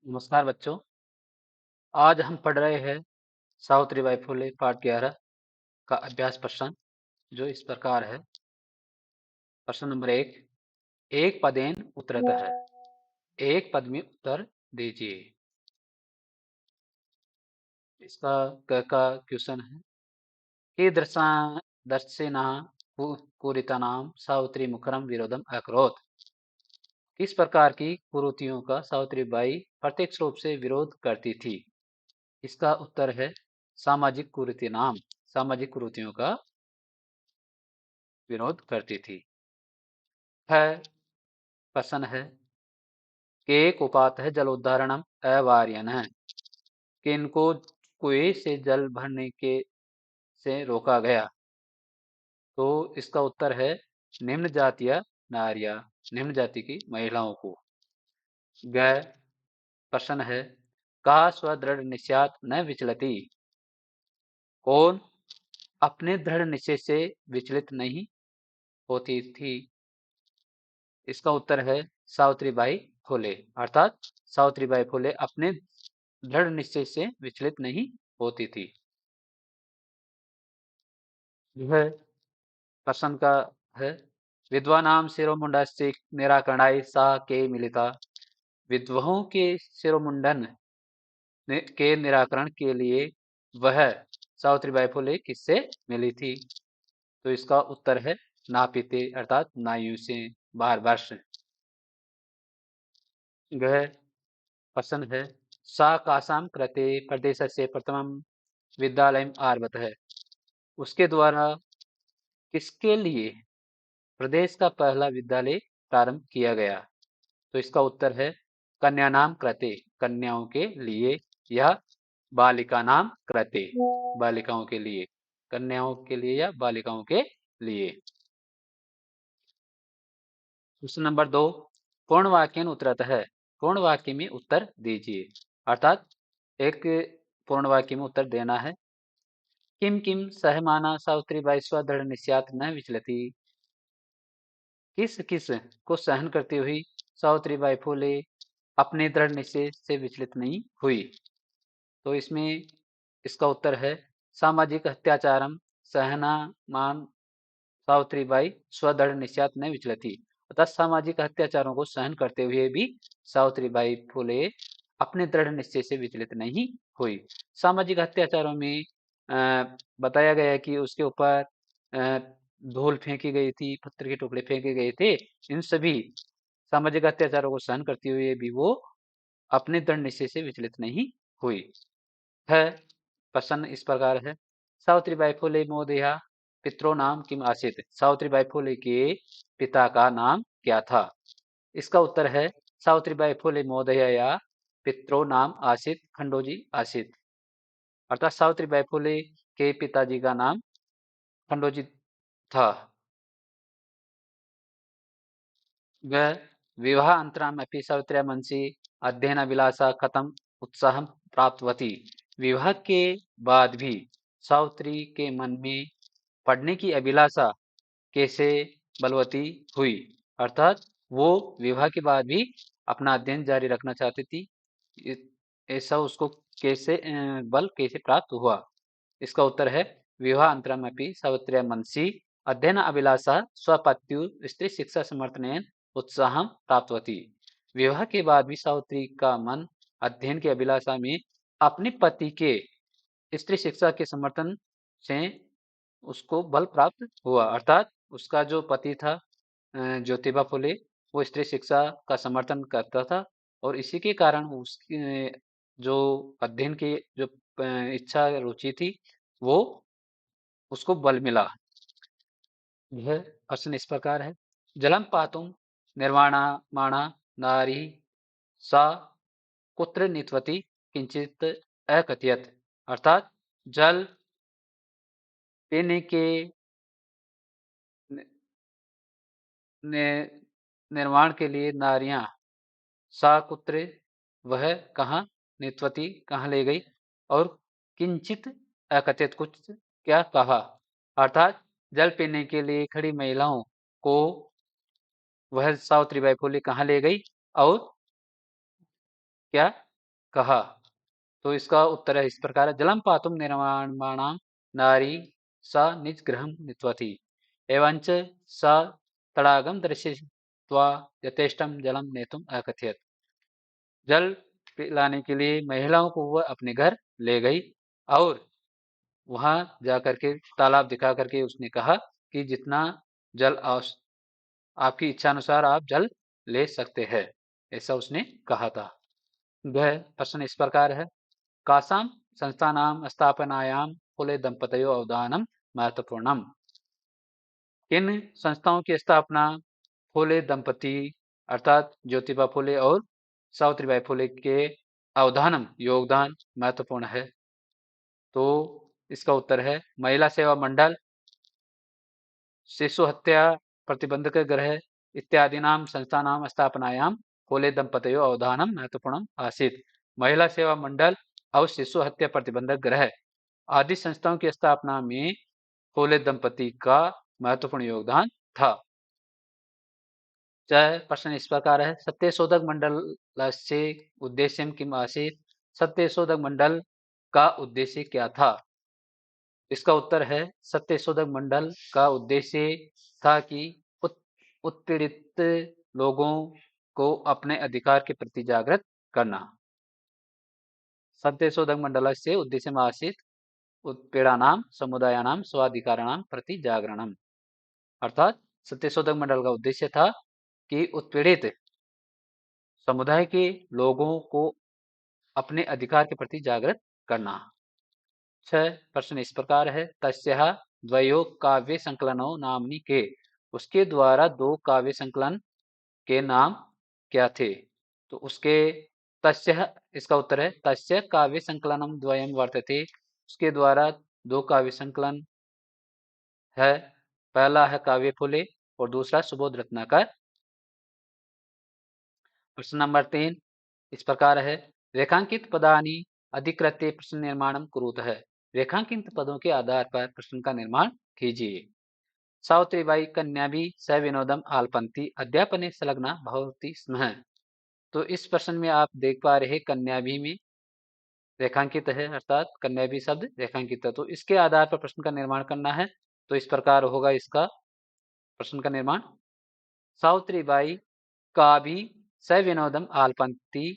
नमस्कार बच्चों। आज हम पढ़ रहे हैं सावित्रीबाई फुले पाठ 11 का अभ्यास प्रश्न जो इस प्रकार है। प्रश्न नंबर 1, एक पदेन उत्तरतः, एक पद में उत्तर दीजिए। इसका क का क्वेश्चन है कि दर्शेना कुरितानां सावित्री मुखरम विरोधम अकरोत्। किस प्रकार की कुरीतियों का सावित्रीबाई प्रत्यक्ष रूप से विरोध करती थी? इसका उत्तर है सामाजिक कुरीतिनाम, सामाजिक कुरीतियों का विरोध करती थी। है प्रश्न है कि एक उपात है जलोद्धारणम अवार्यन है, कि इनको कुएं से जल भरने के से रोका गया। तो इसका उत्तर है निम्न जातीय नारिया, निम्न जाति की महिलाओं को। ग प्रश्न है कहा स्वदृढ़ निश्चात न विचलती, कौन अपने दृढ़ निश्चय से विचलित नहीं होती थी? इसका उत्तर है सावित्रीबाई फुले, अर्थात सावित्रीबाई फुले अपने दृढ़ निश्चय से विचलित नहीं होती थी। यह प्रश्न का है विद्वानाम शिरोमुंडस्य निराकरणाय सा के मिलिता, विद्वाओं के शिरोमुंडन के निराकरण के लिए वह सावित्रीबाई फुले किससे मिली थी? तो इसका उत्तर है नापिते, अर्थात नायु से, भारवर्ष। वह प्रश्न है सा कासाम कृते प्रदेश से प्रथम विद्यालय आरभत है, उसके द्वारा किसके लिए प्रदेश का पहला विद्यालय प्रारंभ किया गया? तो इसका उत्तर है कन्या नाम कृते, कन्याओं के लिए, या बालिका नाम कृते, बालिकाओं के लिए, कन्याओं के लिए या बालिकाओं के लिए। प्रश्न नंबर 2, पूर्ण वाक्य उत्तरत है, पूर्ण वाक्य में उत्तर दीजिए। अर्थात एक पूर्ण वाक्य में उत्तर देना है। किम किम सहमाना सावित्रीबाई स्वदृढ़ निश्चात न विचलती, किस किस को सहन करती हुई सावित्रीबाई फुले अपने दृढ़ निश्चय से विचलित नहीं हुई? तो इसमें इसका उत्तर है सामाजिक अत्याचारम सहना मान सावित्रीबाई स्वदृढ़ निश्चात न विचलती, अर्थात सामाजिक अत्याचारों को सहन करते हुए भी सावित्रीबाई फुले अपने दृढ़ निश्चय से विचलित नहीं हुई। सामाजिक अत्याचारों में बताया गया कि उसके ऊपर धूल फेंकी गई थी, पत्थर के टुकड़े फेंके गए थे। इन सभी सामाजिक अत्याचारों को सहन करते हुए भी वो अपने दृढ़ निश्चय से विचलित नहीं हुई है। प्रश्न इस प्रकार है सावित्रीबाई फुले महोदया पितरो नाम किम आसीत, सावित्रीबाई फुले के पिता का नाम क्या था? इसका उत्तर है सावित्रीबाई फुले महोदया पितरो नाम आसीत खंडोजी आसीत, अर्थात सावित्रीबाई फुले के पिताजी का नाम खंडोजी था। वह विवाह अंतराम अपि सावित्र्या मनसी अध्ययन अभिलाषा कथम उत्साह प्राप्तवती, विवाह के बाद भी सावित्री के मन में पढ़ने की अभिलाषा कैसे बलवती हुई? अर्थात वो विवाह के बाद भी अपना अध्ययन जारी रखना चाहती थी, ऐसा उसको कैसे बल कैसे प्राप्त हुआ? इसका उत्तर है विवाह अंतरमपि सावित्र्या मनसी अध्ययन अभिलाषा स्वपत्यु स्त्री शिक्षा समर्थन उत्साह प्राप्तवती, विवाह के बाद भी सावित्री का मन अध्ययन की अभिलाषा में अपने पति के स्त्री शिक्षा के समर्थन से उसको बल प्राप्त हुआ। अर्थात उसका जो पति था ज्योतिबा फुले, वो स्त्री शिक्षा का समर्थन करता था और इसी के कारण उसकी जो अध्ययन की जो इच्छा रुचि थी वो उसको बल मिला। यह प्रश्न इस प्रकार है जलम पातुम निर्वाणमाणा नारी सा कुत्र नीतवती किंचित अकथयत, अर्थात जल पीने के निर्माण के लिए नारियां सा कुत्र, वह कहाँ, नीतवती कहाँ ले गई, और किंचित अकथित कुछ क्या कहा, अर्थात जल पीने के लिए खड़ी महिलाओं को वह सावित्रीबाई फुले कहाँ ले गई और क्या कहा? तो इसका उत्तर है इस प्रकार है, जलम पातुम निर्माणाम नारी सा निज गृहम नीतवती एवंच सा तड़ागम दर्शित्वा यथेष्टम जलम नेतुम अकथयत। जल पिलाने के लिए महिलाओं को वह अपने घर ले गई और वहां जाकर के तालाब दिखा करके उसने कहा कि जितना जल आपकी इच्छा अनुसार आप जल ले सकते हैं, ऐसा उसने कहा था। वह प्रश्न इस प्रकार है, कासाम संस्थानाम स्थापनायाम फुले दंपतयो अवदानम महत्वपूर्णम। किन संस्थाओं की स्थापना फुले दंपति अर्थात ज्योतिबा फुले और सावित्रीबाई फुले के अवदानम योगदान महत्वपूर्ण है? तो इसका उत्तर है महिला सेवा मंडल, शिशु हत्या प्रतिबंधक गृह इत्यादीनां संस्थानां स्थापनायां फुले दंपतयो अवदानम महत्वपूर्णम आसीत्। महिला सेवा मंडल और शिशु हत्या प्रतिबंधक गृह आदि संस्थाओं की स्थापना में फुले दंपति का महत्वपूर्ण योगदान था। चाहे प्रश्न इस प्रकार है, सत्यशोधक मंडलस्य उद्देश्यम किम आसीत्? सत्यशोधक मंडल का उद्देश्य क्या था? इसका उत्तर है, सत्यशोधक मंडल का उद्देश्य था कि उत्पीड़ित लोगों को अपने अधिकार के प्रति जागृत करना। सत्यशोधक मंडलस्य उद्देश्यम आसीत् उत्पीड़ानां समुदायानां स्वाधिकाराणां प्रति जागरणम। अर्थात सत्यशोधक मंडल का उद्देश्य था कि उत्पीड़ित समुदाय के लोगों को अपने अधिकार के प्रति जागृत करना। छह प्रश्न इस प्रकार है, तस्यः द्वयो काव्य संकलनों नामनी के, उसके द्वारा दो काव्य संकलन के नाम क्या थे? तो उसके तस्यः इसका उत्तर है, तस्य काव्य संकलनम द्वयम वर्तते, उसके द्वारा दो काव्य संकलन है, पहला है काव्य फुले और दूसरा सुबोध रत्नाकर। प्रश्न नंबर 3 इस प्रकार है, रेखांकित पदानि अधिकृत्य प्रश्न निर्माणम कुरुतः। रेखांकित पदों के आधार पर प्रश्न का निर्माण कीजिए। सावित्रीबाई कन्या भी स विनोदम आलपंती अध्यापने संलग्ना भवती स्म। तो इस प्रश्न में आप देख पा रहे कन्या भी में रेखांकित है, अर्थात कन्या भी शब्द रेखांकित है। तो इसके आधार पर प्रश्न का निर्माण करना है। तो इस प्रकार होगा इसका प्रश्न का निर्माण, सावित्रीबाई का भी स विनोदम आलपंती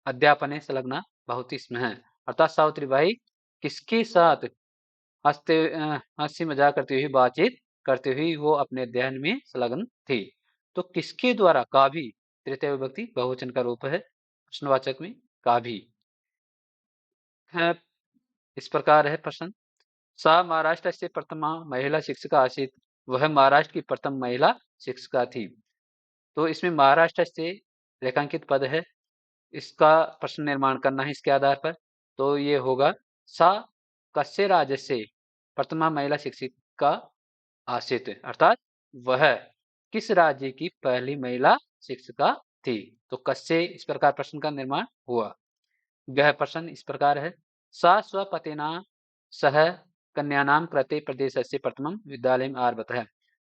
अध्यापने संलग्ना भवती स्म। अर्थात सावित्रीबाई किसके साथ हंसी मजाक करती हुई बातचीत करती हुई वो अपने अध्ययन में संलग्न थी। तो किसके द्वारा, का भी तृतीय विभक्ति बहुवचन का रूप है, प्रश्नवाचक में का भी है। इस प्रकार है प्रश्न, सा महाराष्ट्र से प्रथमा महिला शिक्षिका आसीत्, वह महाराष्ट्र की प्रथम महिला शिक्षिका थी। तो इसमें महाराष्ट्र से रेखांकित पद है, इसका प्रश्न निर्माण करना है इसके आधार पर। तो ये होगा, सा कस्य राज्य से प्रथमा महिला शिक्षिका आसीत्, अर्थात वह किस राज्य की पहली महिला शिक्षिका थी। तो कस्य इस प्रकार प्रश्न का निर्माण हुआ। यह प्रश्न इस प्रकार है, सा स्वपतिना सह कन्यानां कृते प्रदेशस्य प्रथमं विद्यालयम् आरभत।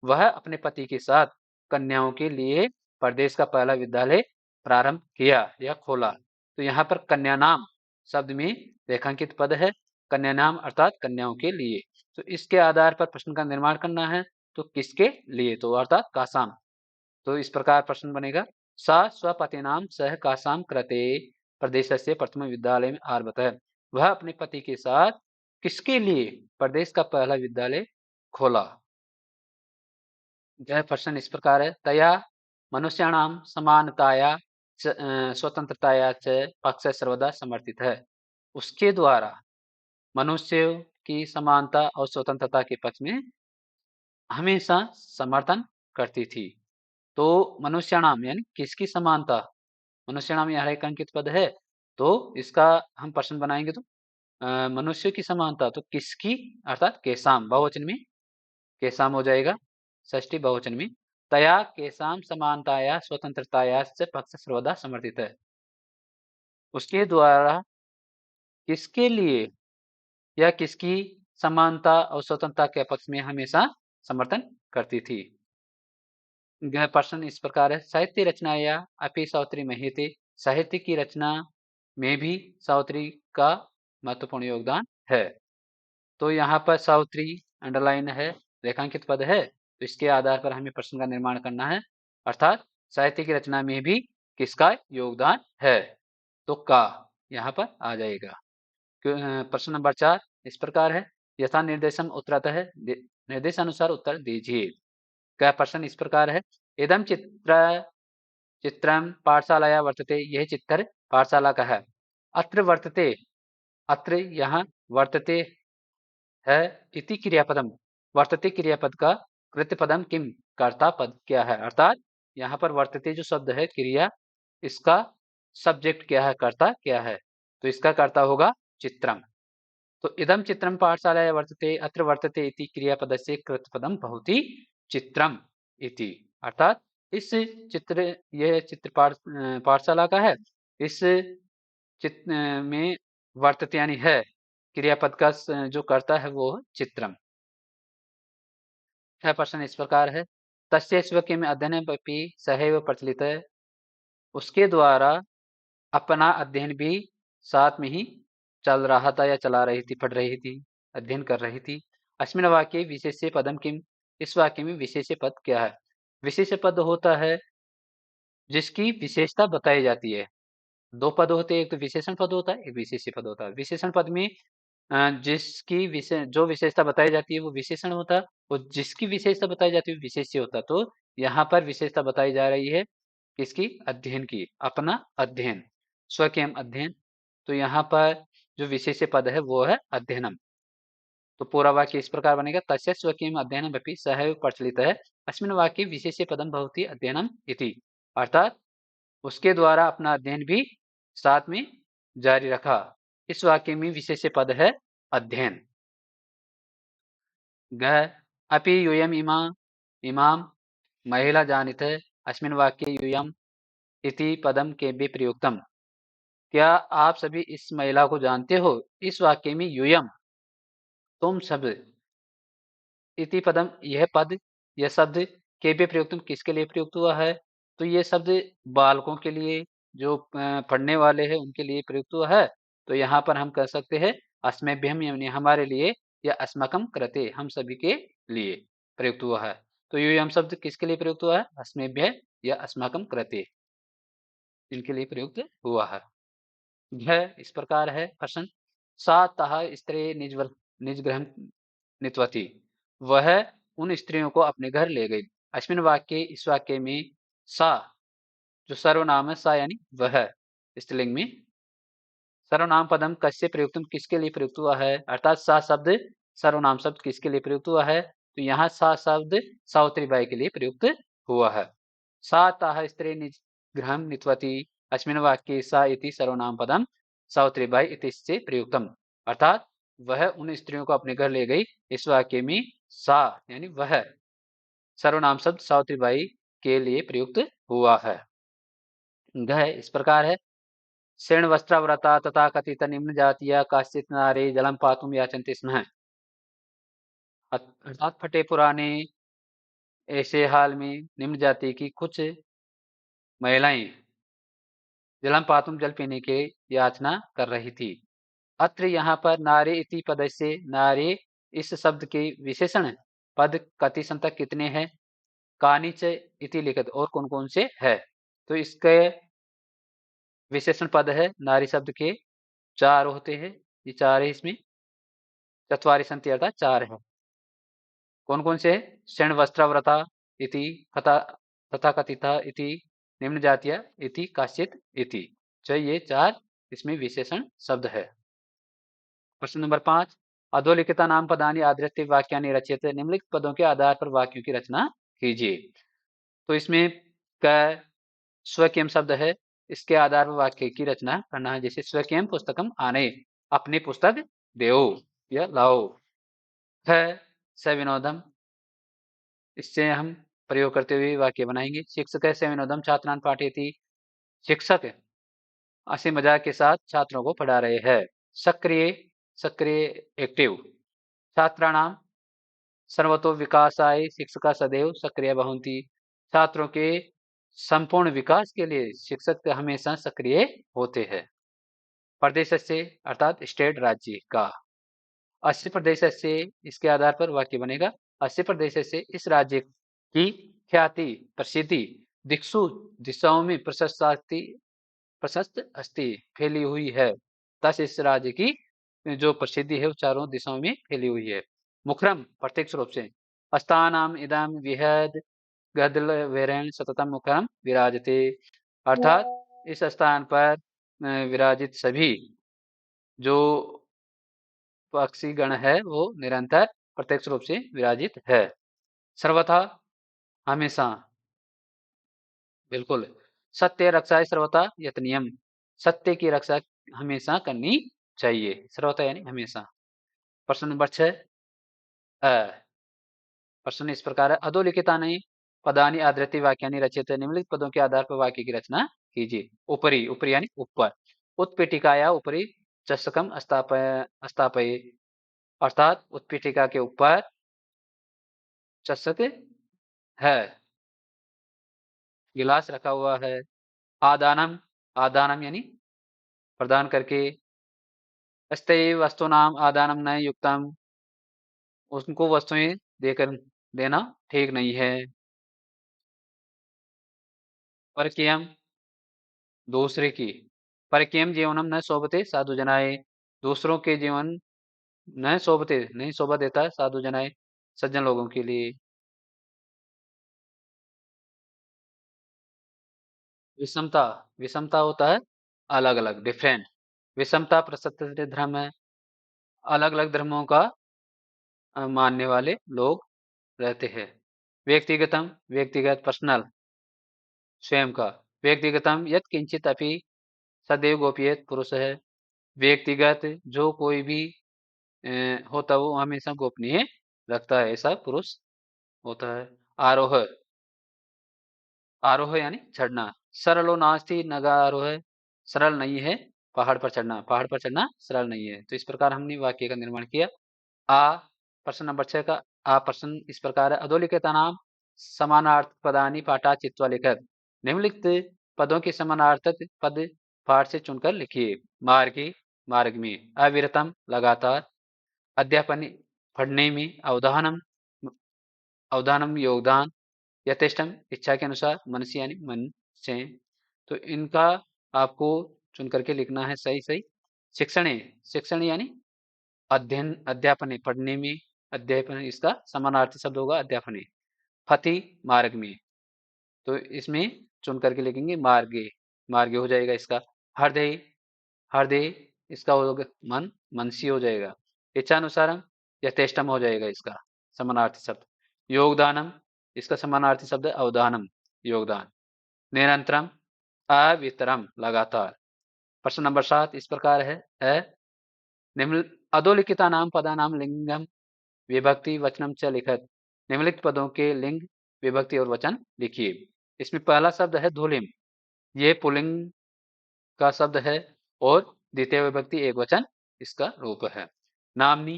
वह अपने पति के साथ कन्याओं के लिए प्रदेश का पहला विद्यालय प्रारंभ किया या खोला। तो यहाँ पर कन्या नाम शब्द में रेखांकित पद है, कन्या नाम अर्थात कन्याओं के लिए। तो इसके आधार पर प्रश्न का निर्माण करना है। तो किसके लिए, तो अर्थात कासाम। तो इस प्रकार प्रश्न बनेगा, सा स्वपतिनाम सह कासाम कृते प्रदेशस्य प्रथम विद्यालय में आरभत। वह अपने पति के साथ किसके लिए प्रदेश का पहला विद्यालय खोला। यह प्रश्न इस प्रकार है, तया मनुष्याणाम समानताया स्वतंत्रताया च पक्ष सर्वदा समर्थित है। उसके द्वारा मनुष्य की समानता और स्वतंत्रता के पक्ष में हमेशा समर्थन करती थी। तो मनुष्याणाम यानी किसकी समानता, मनुष्याणाम यहाँ एक अंकित पद है, तो इसका हम प्रश्न बनाएंगे तो मनुष्य की समानता, तो किसकी अर्थात केसाम, बहुवचन में केसाम हो जाएगा, षष्ठी बहुवचन में। तया केसाम समानताया स्वतंत्रताया से पक्ष सर्वदा समर्थित है। उसके द्वारा किसके लिए या किसकी समानता और स्वतंत्रता के पक्ष में हमेशा समर्थन करती थी। यह प्रश्न इस प्रकार है, साहित्य रचनाया अपि सावित्री महीयते। साहित्य की रचना में भी सावित्री का महत्वपूर्ण योगदान है। तो यहाँ पर सावित्री अंडरलाइन है, रेखांकित पद है, तो इसके आधार पर हमें प्रश्न का निर्माण करना है, अर्थात साहित्य की रचना में भी किसका योगदान है, तो का यहाँ पर आ जाएगा। प्रश्न नंबर 4 इस प्रकार है, यथा निर्देशन उत्तरतः निर्देशानुसार उत्तर दीजिए। क्या प्रश्न इस प्रकार है, इदम चित्रम पाठशालाया वर्तते, यह चित्र पाठशाला का है। अत्र वर्तते, अत्र यहाँ वर्तते है, इति क्रियापदम, वर्तते क्रियापद का कृत्यपदम किम, कर्ता पद क्या है, अर्थात यहाँ पर वर्तते जो शब्द है क्रिया, इसका सब्जेक्ट क्या है, कर्ता क्या है, तो इसका कर्ता होगा चित्रम। तो इदम चित्रम पाठशालाया वर्तते, अत्र वर्तते इति क्रियापदस्य कृतपदम भवति चित्रम इति, अर्थात इस चित्र, यह चित्र पाठशाला का है, इस चित्र में वर्तते यानी है, क्रियापद का जो कर्ता है वो चित्रम। यह प्रश्न इस प्रकार है, तस्य स्वकीय में अध्ययन अपि सहैव प्रचलित है, उसके द्वारा अपना अध्ययन भी साथ में ही चल रहा था या चला रही थी, पढ़ रही थी, अध्ययन कर रही थी। अस्मिन् वाक्ये विशेष्य पदम किम, इस वाक्य में विशेष्य पद क्या है। विशेष्य पद होता है जिसकी विशेषता बताई जाती है। दो पद होते हैं, एक तो विशेषण पद होता है, एक विशेष्य पद होता है। विशेषण पद में जिसकी जो विशेषता बताई जाती है वो विशेषण होता है, और जिसकी विशेषता बताई जाती है वो विशेष्य होता है। तो यहाँ पर विशेषता बताई जा रही है किसकी, अध्ययन की, अपना अध्ययन, स्वयं अध्ययन। तो यहाँ पर जो विशेष्य पद है वो है अध्ययनम। तो पूरा वाक्य इस प्रकार बनेगा, तस्य स्वकीयम् अध्ययनमपि सहैव प्रचलितः, अस्मिन् वाक्ये विशेष्य पदम भवति अध्ययनम इति, अर्थात उसके द्वारा अपना अध्ययन भी साथ में जारी रखा। इस वाक्य में विशेष्य पद है अध्ययन। गह अपि यूयम इमाम महिला जानीते, अस्मिन् वाक्ये यूयम इति पदम केभ्यः प्रयुक्तम, क्या आप सभी इस महिला को जानते हो, इस वाक्य में यूयम तुम सब, इति पदम यह पद, यह शब्द केभ्यः प्रयुक्तम किसके लिए प्रयुक्त हुआ है, तो ये शब्द बालकों के लिए, जो पढ़ने वाले हैं उनके लिए प्रयुक्त हुआ है। तो यहाँ पर हम कह सकते हैं अस्मभ्यम, यानी हमारे लिए, या अस्मकम कृते, हम सभी के लिए प्रयुक्त हुआ है। तो यूयम शब्द किसके लिए प्रयुक्त हुआ है, अस्मभ्य या अस्मकम कृते, इनके लिए प्रयुक्त हुआ है। यह इस प्रकार है प्रश्न, सा तः स्त्री निजगृहं नीतवती, वह उन स्त्रियों को अपने घर ले गई। अस्मिन् वाक्ये, इस वाक्य में सा जो सर्वनाम है, सा यानी वह, स्त्रीलिंग में, सर्वनाम पदम कस्य प्रयुक्तम किसके लिए प्रयुक्त हुआ है, अर्थात सा शब्द सर्वनाम शब्द किसके लिए प्रयुक्त हुआ है, तो यहाँ सा शब्द सावित्री बाई के लिए प्रयुक्त हुआ है। सा ताः स्त्री निजगृहं नीतवती, अस्मिन् वाक्ये सा इति सर्वनाम पदम सावित्री बाई इति से प्रयुक्तम, अर्थात वह उन स्त्रियों को अपने घर ले गई। इस वाक्य में सा यानी वह सर्वनाम शब्द सावित्री बाई के लिए प्रयुक्त हुआ है। गह इस प्रकार है, शृण वस्त्राव्रता तथा कथित निम्न जातीय काश्चित नारी जलम पातुम याचन्ते स्म, अर्थात फटे पुराने ऐसे हाल में निम्न जाति की कुछ महिलाएं जलम पातुम, जल पीने के याचना कर रही थी। अत्र यहाँ पर नारी इति पद से, नारी इस शब्द के विशेषण पद कति संतक कितने हैं, कानिच इति लिखित, और कौन कौन से है, तो इसके विशेषण पद है नारी शब्द के 4 होते हैं, ये 4 है, इसमें चत्वारि सन्ति अर्थात 4 है। कौन कौन से, शृण वस्त्राव्रता इति, तथा कथिता इति, निम्न जातीय इति, काश्चित इति, ये 4 इसमें विशेषण शब्द है। प्रश्न नंबर 5, अधोलिखिता नाम पदानि आधृत्य वाक्यानि रचयते, निम्नलिखित पदों के आधार पर वाक्यों की रचना कीजिए। तो इसमें क स्वकीयम शब्द है, इसके आधार पर वाक्य की रचना करना है। जैसे स्वकीयम पुस्तकम आने, अपनी पुस्तक देओ या लाओ। है सविनोदम, इससे हम प्रयोग करते हुए वाक्य बनाएंगे। शिक्षक सविनोदम छात्रान पाठयति, शिक्षक हंसी मजाक के साथ छात्रों को पढ़ा रहे हैं। सक्रिय, सक्रिय एक्टिव, छात्राणाम सर्वतो विकासाय शिक्षका सदैव सक्रिय भवन्ति, छात्रों के संपूर्ण विकास के लिए शिक्षक हमेशा सक्रिय होते हैं। प्रदेशस्य अर्थात स्टेट राज्य का। अस्य प्रदेशस्य इसके आधार पर वाक्य बनेगा अस्य प्रदेशस्य इस राज्य की ख्याति प्रसिद्धि दिक्षु दिशाओं में प्रशस्त अस्ति फैली हुई है। तस इस राज्य की जो प्रसिद्धि है वो चारों दिशाओं में फैली हुई है। मुखरम प्रत्यक्ष रूप से अस्तानाम इदम विहद गदल वेरेण सततम मुखरम विराजते, अर्थात इस स्थान पर विराजित सभी जो पक्षीगण है वो निरंतर प्रत्यक्ष रूप से विराजित है। सर्वथा हमेशा, बिल्कुल। सत्य रक्षा सर्वथा यतनियम, सत्य की रक्षा हमेशा करनी चाहिए। सर्वथा यानी हमेशा। प्रश्न नंबर 6 प्रश्न इस प्रकार है अधोलिखितानि पदानि आदृति वाक्यानि रच्यते, निम्नलिखित पदों के आधार पर वाक्य की रचना कीजिए। ऊपरी, ऊपरी यानी ऊपर। उत्पीठिकाया उपरि चषकम स्थापये, अर्थात उत्पीठिका के ऊपर चषक है, गिलास रखा हुआ है। आदानम, आदानम यानी प्रदान करके। अस्ते वस्तुनाम आदानम न युक्तम, उनको वस्तुएं देकर देना ठीक नहीं है। परकीयम, दूसरे की। परकीयम जीवनम न शोभते साधु जनाए, दूसरों के जीवन न शोभते नहीं शोभा देता साधु जनाए, सज्जन लोगों के लिए। विषमता, विषमता होता है अलग अलग, डिफरेंट। विषमता प्रसक्त धर्म है, अलग अलग धर्मों का मानने वाले लोग रहते हैं। व्यक्तिगतम, व्यक्तिगत पर्सनल, स्वयं का। व्यक्तिगतम यत किंचित अपि सदैव गोपीयत पुरुष है, व्यक्तिगत जो कोई भी होता वो हमेशा गोपनीय रखता है, ऐसा पुरुष होता है। आरोह, आरोह यानी चढ़ना। सरलो नास्ति नगा आरोह, सरल नहीं है पहाड़ पर चढ़ना, पहाड़ पर चढ़ना सरल नहीं है। तो इस प्रकार हमने वाक्य का निर्माण किया। आ प्रश्न नंबर 6 का आ प्रश्न इस प्रकार है अधोलिखित नाम समानार्थ पदानि पाठा चित्वा लिखत, निम्नलिखित पदों के समानार्थक पद पाठ से चुनकर लिखिए। मार्गी, मार्ग में। अविरतम, लगातार। अध्यापन, पढ़ने में। अवधानम, अवधानम योगदान। यथेष्टम, इच्छा के अनुसार। मनसी यानी मन से। तो इनका आपको चुन करके लिखना है सही सही। शिक्षण, शिक्षण यानी अध्ययन, अध्यापन, पढ़ने में। अध्यापन इसका समानार्थी शब्द होगा अध्यापन। फति, मार्ग में। तो इसमें चुन करके लिखेंगे मार्गे, मार्गे हो जाएगा इसका। हृदय, हृदय इसका होगा मन, मनसी हो जाएगा। इच्छानुसारम, यथेष्टम हो जाएगा इसका समानार्थी शब्द। योगदानम, इसका समानार्थी शब्द अवदानम, योगदान। निरंतरम, अवितरम, लगातार। प्रश्न नंबर 7 इस प्रकार है निम्न अधोलिखिता नाम पदा नाम लिंगम विभक्ति वचनम च लिखत, निम्नलिखित पदों के लिंग विभक्ति और वचन लिखिए। इसमें पहला शब्द है धूलिम, ये पुल्लिंग का शब्द है और द्वितीय विभक्ति एक वचन इसका रूप है। नामनी,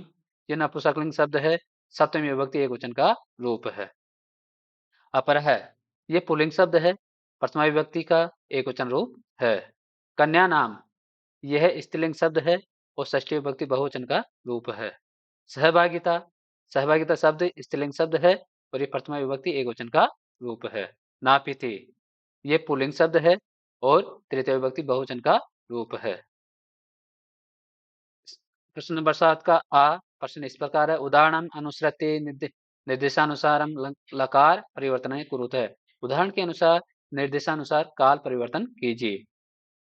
ये नपुंसकलिंग शब्द है, सप्तमी विभक्ति एक वचन का रूप है। अपरह, ये पुल्लिंग शब्द है, प्रथमा विभक्ति का एक वचन रूप है। कन्या नाम, यह स्त्रीलिंग शब्द है और षष्ठी विभक्ति बहुवचन का रूप है। सहभागिता, सहभागिता शब्द स्त्रीलिंग शब्द है और ये प्रथमा विभक्ति एक वचन का रूप है। नापिते, ये पुल्लिंग शब्द है और तृतीय विभक्ति बहुवचन का रूप है। प्रश्न नंबर 7 का आ प्रश्न इस प्रकार है उदाहरण अनुसृत्य निर्देशानुसारम लकार परिवर्तन कुरुत है, उदाहरण के अनुसार निर्देशानुसार काल परिवर्तन कीजिए।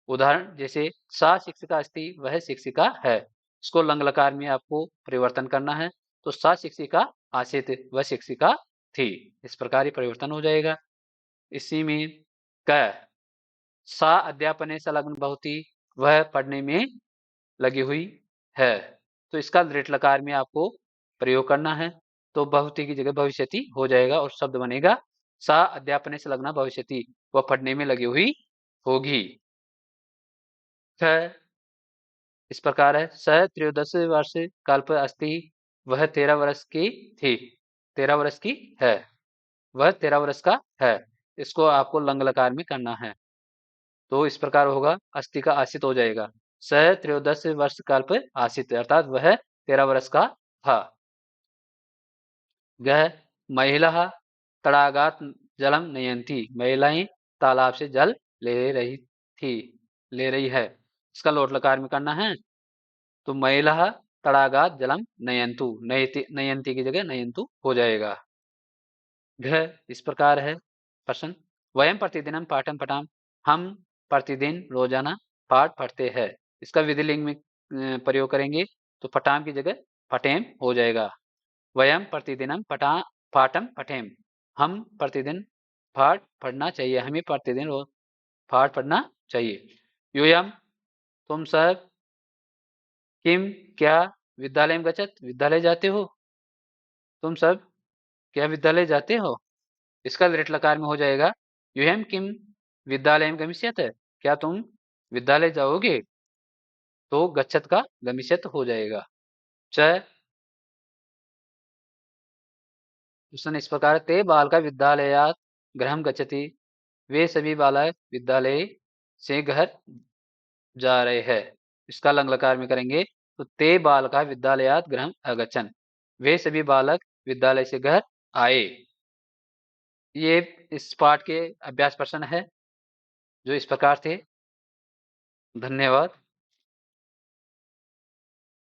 उदाहरण जैसे सा शिक्षिका अस्ति, वह शिक्षिका है, इसको लंग लकार में आपको परिवर्तन करना है। तो सा शिक्षिका आसीत, वह शिक्षिका थी, इस प्रकार ही परिवर्तन हो जाएगा। इसी में क सा अध्यापने संलग्न बहुती, वह पढ़ने में लगी हुई है, तो इसका दृढ़ लकार में आपको प्रयोग करना है। तो बहुती की जगह भविष्यति हो जाएगा और शब्द बनेगा सा अध्यापने संलग्न भविष्यति, वह पढ़ने में लगी हुई होगी। इस प्रकार है स त्रयोदश वर्ष कल्प अस्ति, वह 13 वर्ष की थी, 13 वर्ष की है, वह 13 वर्ष का है, इसको आपको लंग लकार में करना है। तो इस प्रकार होगा अस्ति का आसित हो जाएगा। सः 13 वर्ष कल्प आसीत्, अर्थात वह 13 वर्ष का था। गह महिलाः तड़ागात जलम नयन्ति, महिलाएं तालाब से जल ले रही है। इसका लोट लकार में करना है। तो महिलाः तड़ागात जलम नयन्तु, नयन्ति की जगह नयन्तु हो जाएगा। घ इस प्रकार है प्रश्न, वयम प्रतिदिनम पाठम पठाम, हम प्रतिदिन रोजाना पाठ पढ़ते हैं। इसका विधिलिंग में प्रयोग करेंगे तो पठाम की जगह पठेम हो जाएगा। वयम प्रतिदिनम पाठम पठेम, हम प्रतिदिन पाठ पढ़ना चाहिए, हमें प्रतिदिन पाठ पढ़ना चाहिए। यूयम तुम सब किम क्या विद्यालय में गच्छत, विद्यालय जाते हो, तुम सब क्या विद्यालय जाते हो। इसका लिट लकार में हो जाएगा यूयम किम विद्यालयम गमिष्यत, क्या तुम विद्यालय जाओगे, तो गच्छत का गमिष्यत हो जाएगा। च प्रश्न इस प्रकार, ते बालका विद्यालयात् गृहं गच्छति, वे सभी बालक विद्यालय से घर जा रहे हैं। इसका लंग लकार में करेंगे तो ते बालका विद्यालयात् गृहं अगच्छन्, वे सभी बालक विद्यालय से घर आए। ये इस पाठ के अभ्यास प्रश्न है जो इस प्रकार थे। धन्यवाद।